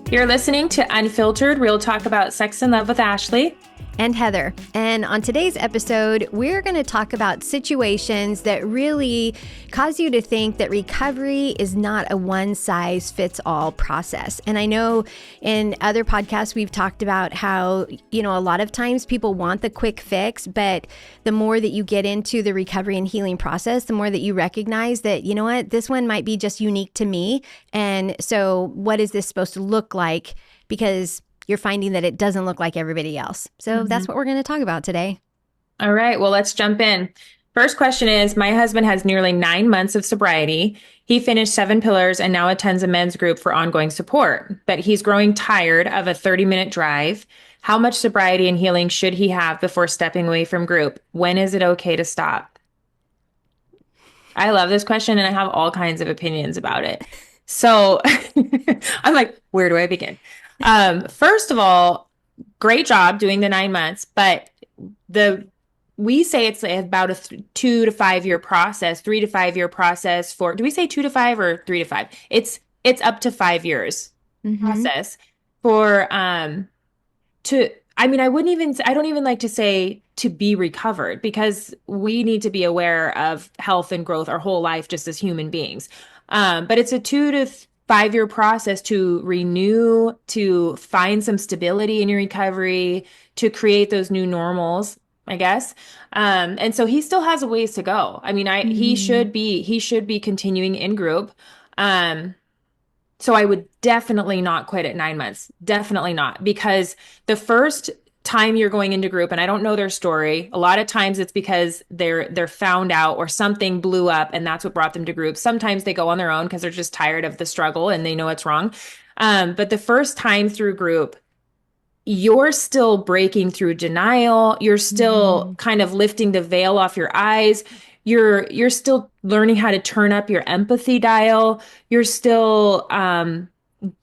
You're listening to Unfiltered, Real Talk about Sex and Love with Ashley and Heather. And on today's episode, we're going to talk about situations that really cause you to think that recovery is not a one-size-fits-all process. And I know in other podcasts, we've talked about how, a lot of times people want the quick fix, but the more that you get into the recovery and healing process, the more that you recognize that, this one might be just unique to me. And so what is this supposed to look like? Because you're finding that it doesn't look like everybody else. So that's what we're going to talk about today. All right, well, let's jump in. First question is, my husband has nearly 9 months of sobriety. He finished 7 pillars and now attends a men's group for ongoing support, but he's growing tired of a 30-minute drive. How much sobriety and healing should he have before stepping away from group? When is it okay to stop? I love this question and I have all kinds of opinions about it. So I'm like, where do I begin? First of all, great job doing the 9 months, but we say it's about a 2 to 5 year process, 3 to 5 year process do we say 2 to 5 or 3 to 5? It's up to 5 years process for, I don't even like to say to be recovered, because we need to be aware of health and growth our whole life, just as human beings. But it's a 2 to 5 year process to renew, to find some stability in your recovery, to create those new normals, I guess. And so he still has a ways to go. I mean, he should be continuing in group. So I would definitely not quit at 9 months. Definitely not. Because the first time you're going into group, and I don't know their story, a lot of times it's because they're found out or something blew up and that's what brought them to group. Sometimes they go on their own because they're just tired of the struggle and they know it's wrong. But the first time through group, you're still breaking through denial. You're still kind of lifting the veil off your eyes. You're still learning how to turn up your empathy dial. You're still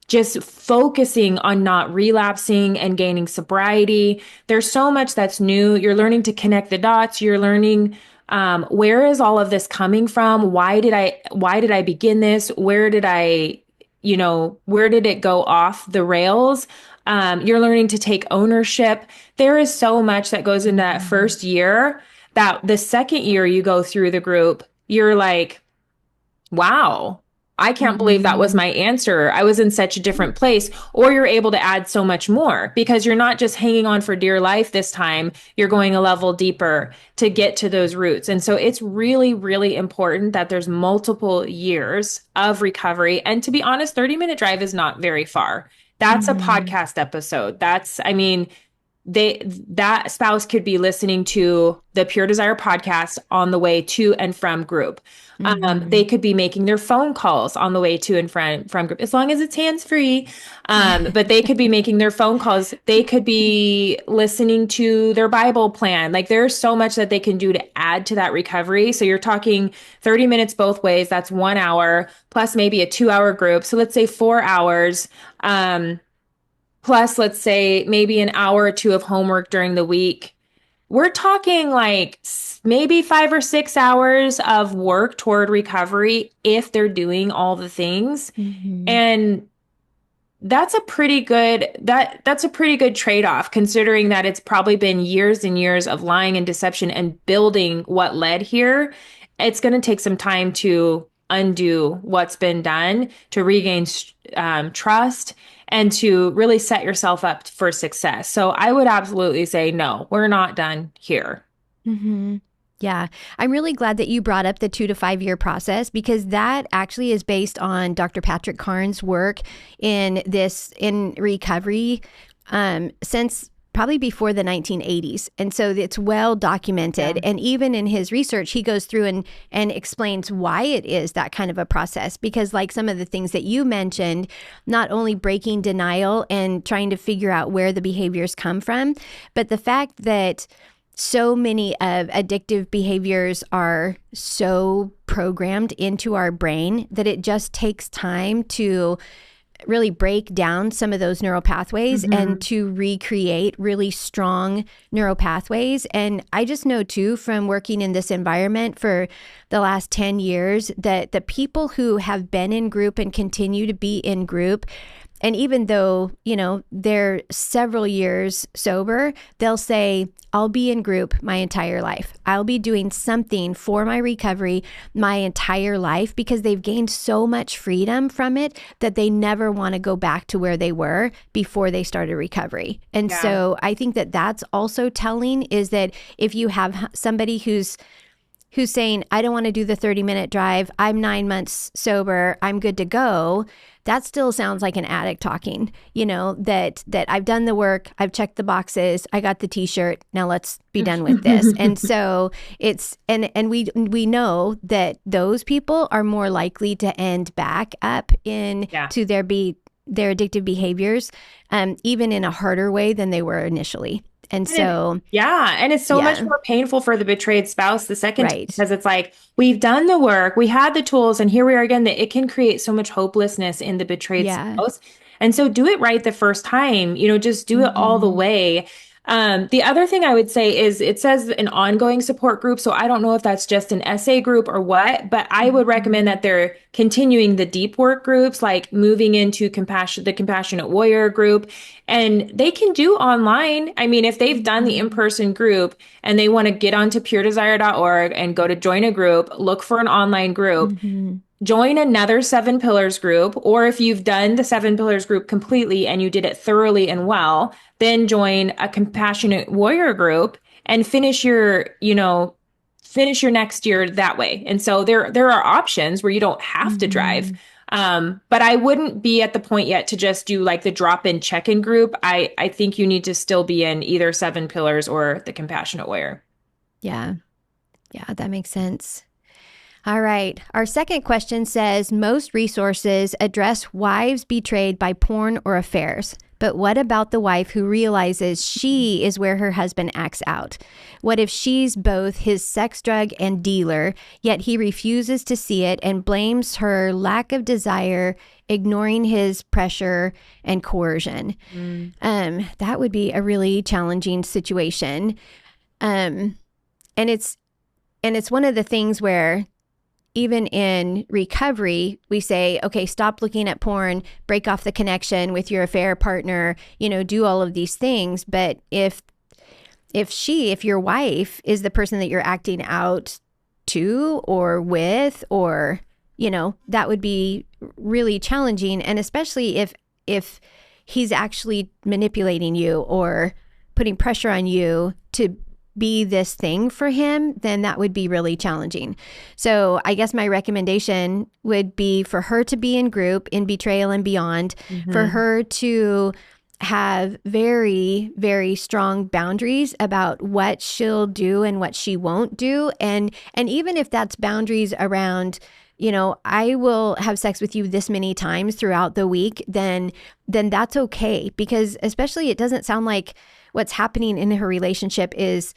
just focusing on not relapsing and gaining sobriety. There's so much that's new. You're learning to connect the dots. You're learning where is all of this coming from? Why did I begin this? Where did it go off the rails? You're learning to take ownership. There is so much that goes into that first year that the second year you go through the group, you're like, wow, I can't believe that was my answer. I was in such a different place. Or you're able to add so much more because you're not just hanging on for dear life this time. You're going a level deeper to get to those roots. And so it's really, really important that there's multiple yees of recovery. And to be honest, 30-minute drive is not very far. That's a podcast episode. That spouse could be listening to the Pure Desire podcast on the way to and from group. They could be making their phone calls on the way to and from group, as long as it's hands-free. But they could be making their phone calls. They could be listening to their Bible plan. Like, there's so much that they can do to add to that recovery. So you're talking 30 minutes both ways. That's 1 hour plus maybe a 2-hour group. So let's say 4 hours. Plus, let's say maybe an hour or 2 of homework during the week. We're talking like maybe 5 or 6 hours of work toward recovery if they're doing all the things. And that's a pretty good trade-off, considering that it's probably been years and years of lying and deception and building what led here. It's going to take some time to undo what's been done, to regain trust, and to really set yourself up for success. So I would absolutely say, no, we're not done here. Yeah. I'm really glad that you brought up the 2 to 5 year process, because that actually is based on Dr. Patrick Carnes' work in recovery since probably before the 1980s. And so it's well documented. Yeah. And even in his research, he goes through and explains why it is that kind of a process. Because like some of the things that you mentioned, not only breaking denial and trying to figure out where the behaviors come from, but the fact that so many of addictive behaviors are so programmed into our brain that it just takes time to really break down some of those neural pathways and to recreate really strong neural pathways. And I just know too, from working in this environment for the last 10 years, that the people who have been in group and continue to be in group And even though, they're several years sober, they'll say, I'll be in group my entire life. I'll be doing something for my recovery my entire life, because they've gained so much freedom from it that they never want to go back to where they were before they started recovery. And Yeah. so I think that that's also telling, is that if you have somebody who's saying, I don't want to do the 30-minute drive, I'm 9 months sober, I'm good to go, that still sounds like an addict talking, that I've done the work, I've checked the boxes, I got the t-shirt, now let's be done with this. And so it's, and we know that those people are more likely to end back up Yeah. into their addictive behaviors, even in a harder way than they were initially. And so, Yeah, and it's so much yeah, more painful for the betrayed spouse the second time, right. because it's like we've done the work, we had the tools, and here we are again. That it can create so much hopelessness in the betrayed Yeah. spouse. And so do it right the first time, just do it all the Mm-hmm. way. The other thing I would say is it says an ongoing support group. So I don't know if that's just an essay group or what, but I would recommend Mm-hmm. that they're continuing the deep work groups, like moving into the compassionate warrior group, and they can do online. I mean, if they've done the Mm-hmm. in-person group and they want to get onto puredesire.org and go to join a group, look for an online group, Mm-hmm. join another Seven Pillars group, or if you've done the Seven Pillars group completely and you did it thoroughly and well, then join a compassionate warrior group and finish your next year that way. And so there are options where you don't have to drive. Mm-hmm. But I wouldn't be at the point yet to just do like the drop-in check-in group. I think you need to still be in either Seven Pillars or the compassionate warrior. Yeah. Yeah, that makes sense. All right. Our second question says, most resources address wives betrayed by porn or affairs. But what about the wife who realizes she is where her husband acts out? What if she's both his sex, drug, and dealer, yet he refuses to see it and blames her lack of desire, ignoring his pressure and coercion? Mm. That would be a really challenging situation. Um, and it's one of the things where even in recovery, we say, okay, stop looking at porn, break off the connection with your affair partner, do all of these things. But if your wife is the person that you're acting out to or with, or, that would be really challenging. And especially if he's actually manipulating you or putting pressure on you to be this thing for him, then that would be really challenging. So I guess my recommendation would be for her to be in group in Betrayal and Beyond, for Mhm. her to have very, very strong boundaries about what she'll do and what she won't do. And even if that's boundaries around, I will have sex with you this many times throughout the week, then that's okay. Because especially it doesn't sound like what's happening in her relationship is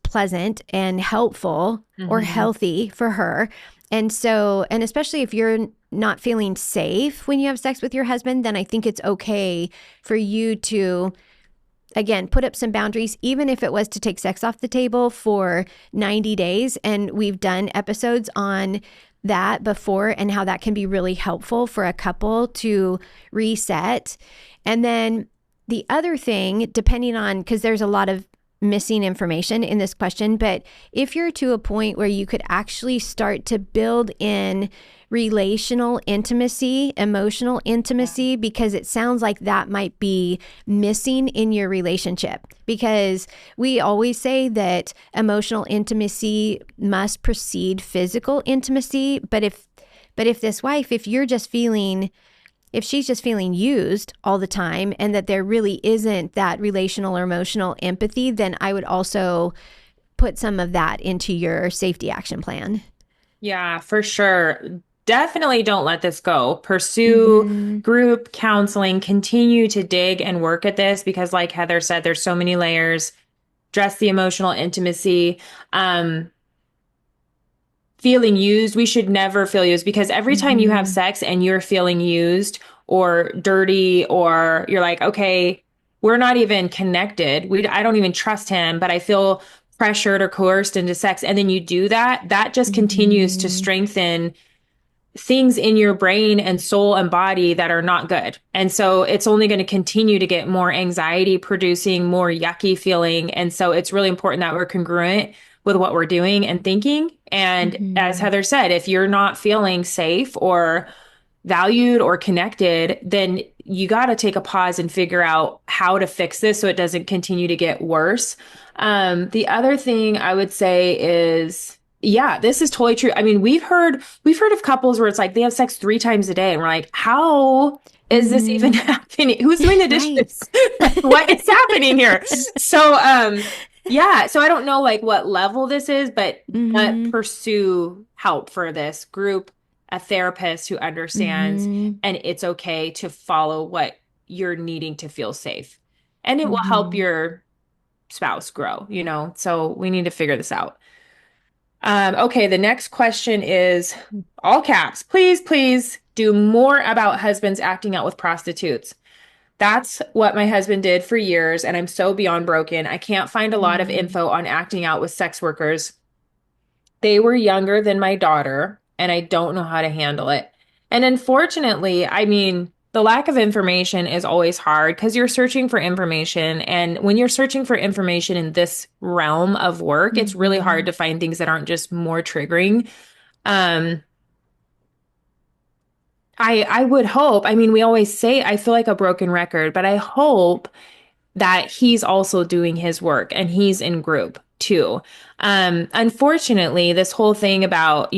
pleasant and helpful or Mhm. healthy for her. And so, and especially if you're not feeling safe when you have sex with your husband, then I think it's okay for you to, again, put up some boundaries, even if it was to take sex off the table for 90 days. And we've done episodes on that before and how that can be really helpful for a couple to reset. And then the other thing, depending on, because there's a lot of missing information in this question, but if you're to a point where you could actually start to build in relational intimacy, emotional intimacy, because it sounds like that might be missing in your relationship. Because we always say that emotional intimacy must precede physical intimacy. But if this wife, if she's just feeling used all the time and that there really isn't that relational or emotional empathy, then I would also put some of that into your safety action plan. Yeah, for sure. Definitely don't let this go. Pursue Mm-hmm. group counseling, continue to dig and work at this because, like Heather said, there's so many layers. Dress the emotional intimacy. Um, Feeling used, we should never feel used because every time you have Mm-hmm. sex and you're feeling used or dirty, or you're like, okay, we're not even connected. I don't even trust him, but I feel pressured or coerced into sex. And then you do that, that just continues to Mm-hmm. strengthen things in your brain and soul and body that are not good. And so it's only going to continue to get more anxiety producing, more yucky feeling. And so it's really important that we're congruent with what we're doing and thinking. And as Mm-hmm. Heather said, if you're not feeling safe or valued or connected, then you got to take a pause and figure out how to fix this so it doesn't continue to get worse. The other thing I would say is, yeah, this is totally true. I mean, we've heard of couples where it's like they have sex 3 times a day, and we're like, how is this even Mm-hmm. happening? Who's doing the Right. dishes? Like, what is happening here? So, yeah, so I don't know like what level this is, but Mm-hmm. pursue help for this group, a therapist who understands, Mm-hmm. and it's okay to follow what you're needing to feel safe. And it will help Mm-hmm. your spouse grow, you know? So we need to figure this out. Okay, the next question is all caps. Please, please do more about husbands acting out with prostitutes. That's what my husband did for years, and I'm so beyond broken. I can't find a lot of Mm-hmm. info on acting out with sex workers. They were younger than my daughter, and I don't know how to handle it. And unfortunately, I mean, the lack of information is always hard because you're searching for information. And when you're searching for information in this realm of work, it's really hard Mm-hmm. to find things that aren't just more triggering. Um, I would hope, I mean, we always say I feel like a broken record, but I hope that he's also doing his work and he's in group too. Unfortunately, this whole thing about,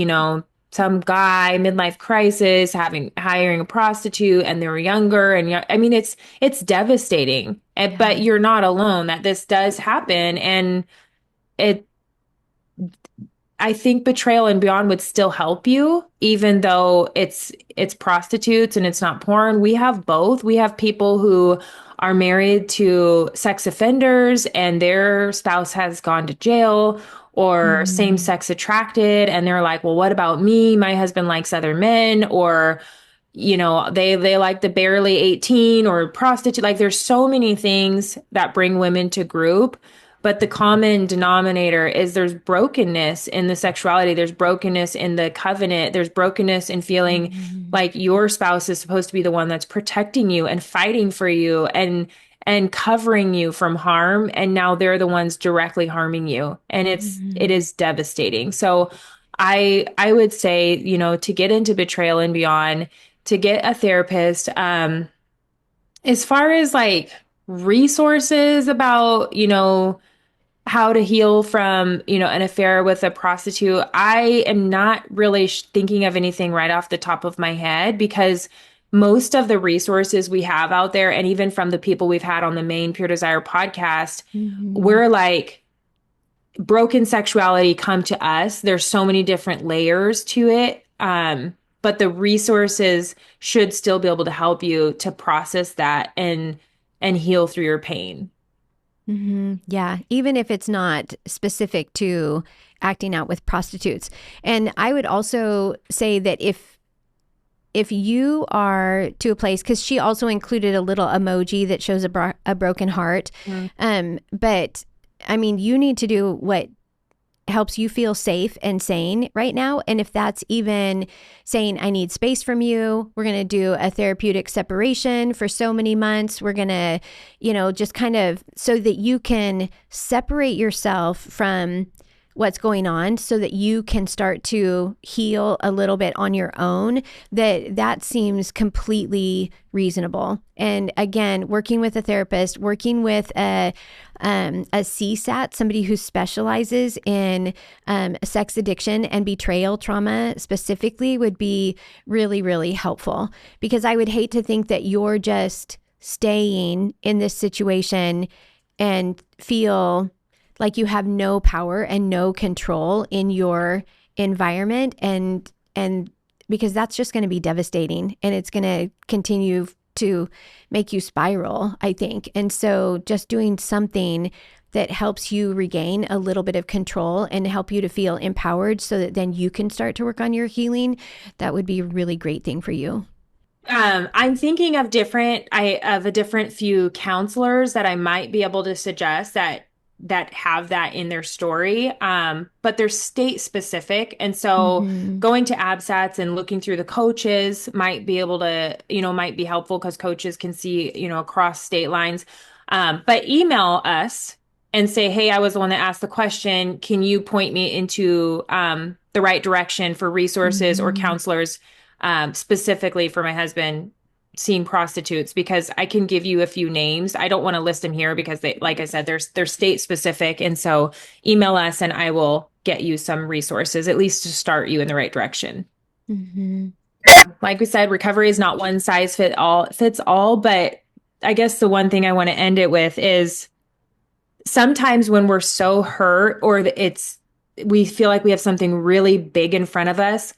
some guy midlife crisis having hiring a prostitute and they were younger and I mean it's devastating. But Yeah. you're not alone that this does happen and it I think betrayal and beyond would still help you, even though it's prostitutes and it's not porn. We have both. We have people who are married to sex offenders and their spouse has gone to jail or Mm-hmm. same-sex attracted and they're like, "Well, what about me? My husband likes other men," or they like the barely 18 or prostitute. Like there's so many things that bring women to group, but the common denominator is there's brokenness in the sexuality, there's brokenness in the covenant, there's brokenness in feeling Mm-hmm. like your spouse is supposed to be the one that's protecting you and fighting for you and covering you from harm, and now they're the ones directly harming you, and it Mm-hmm. is devastating. So I would say, to get into betrayal and beyond, to get a therapist. As far as like resources about, how to heal from, an affair with a prostitute, I am not really thinking of anything right off the top of my head because most of the resources we have out there, and even from the people we've had on the main Pure Desire podcast, Mm-hmm. we're like, broken sexuality come to us. There's so many different layers to it. But the resources should still be able to help you to process that and heal through your pain. Mm-hmm. Yeah, even if it's not specific to acting out with prostitutes. And I would also say that if you are to a place, because she also included a little emoji that shows a broken heart, Mm. but I mean, you need to do what helps you feel safe and sane right now. And if that's even saying, I need space from you, we're going to do a therapeutic separation for so many months. We're going to, just kind of so that you can separate yourself from what's going on so that you can start to heal a little bit on your own, that seems completely reasonable. And again, working with a therapist, working with a CSAT, somebody who specializes in sex addiction and betrayal trauma specifically, would be really, really helpful, because I would hate to think that you're just staying in this situation and feel like you have no power and no control in your environment, and because that's just going to be devastating and it's going to continue to make you spiral, I think. And so just doing something that helps you regain a little bit of control and help you to feel empowered so that then you can start to work on your healing, that would be a really great thing for you. I'm thinking of a different few counselors that I might be able to suggest that that have that in their story, but they're state specific. And so Mm-hmm. going to ABSATs and looking through the coaches might be able to, might be helpful because coaches can see, across state lines. But email us and say, hey, I was the one that asked the question. Can you point me into the right direction for resources or Mm-hmm. counselors, specifically for my husband seeing prostitutes? Because I can give you a few names. I don't want to list them here because they, like I said, they're state specific. And so email us and I will get you some resources, at least to start you in the right direction. Mm-hmm. Like we said, recovery is not one size fits all, but I guess the one thing I want to end it with is sometimes when we're so hurt or we feel like we have something really big in front of us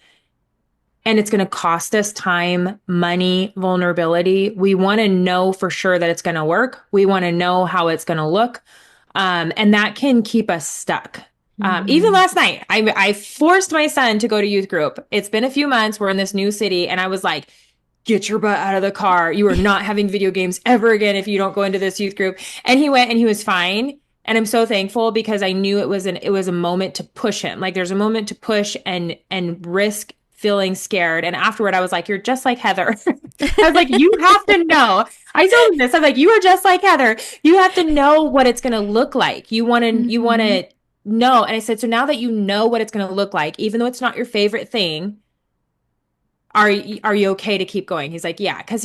and it's going to cost us time, money, vulnerability, we want to know for sure that it's going to work. We want to know how it's going to look. And that can keep us stuck. Even Mm-hmm. last night, I forced my son to go to youth group. It's been a few months. We're in this new city. And I was like, get your butt out of the car. You are not having video games ever again if you don't go into this youth group. And he went and he was fine. And I'm so thankful because I knew it was a moment to push him. Like there's a moment to push and risk feeling scared. And afterward, I was like, you're just like Heather. I was like, you have to know. I told him this. I'm like, you are just like Heather. You have to know what it's going to look like. You want Mm-hmm. to know. And I said, so now that you know what it's going to look like, even though it's not your favorite thing, are you okay to keep going? He's like, yeah, because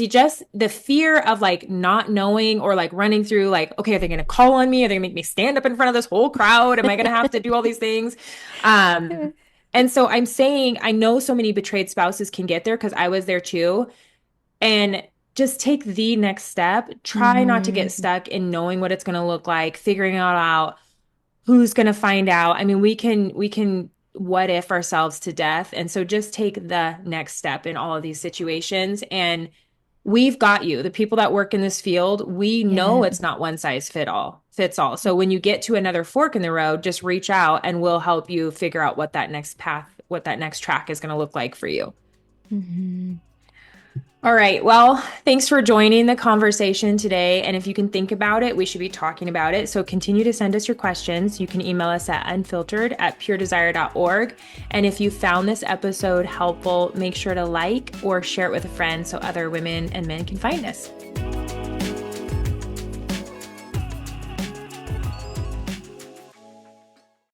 the fear of like not knowing or like running through like, okay, are they going to call on me? Are they going to make me stand up in front of this whole crowd? Am I going to have to do all these things? And so I'm saying, I know so many betrayed spouses can get there because I was there too. And just take the next step. Try not to get Mm-hmm. stuck in knowing what it's going to look like, figuring it out, who's going to find out. I mean, we can what if ourselves to death. And so just take the next step in all of these situations and we've got you. The people that work in this field, we know Yeah. it's not one size fits all. So when you get to another fork in the road, just reach out and we'll help you figure out what that next track is going to look like for you. Mm-hmm. All right. Well, thanks for joining the conversation today. And if you can think about it, we should be talking about it. So continue to send us your questions. You can email us at unfiltered@puredesire.org. And if you found this episode helpful, make sure to like or share it with a friend so other women and men can find us.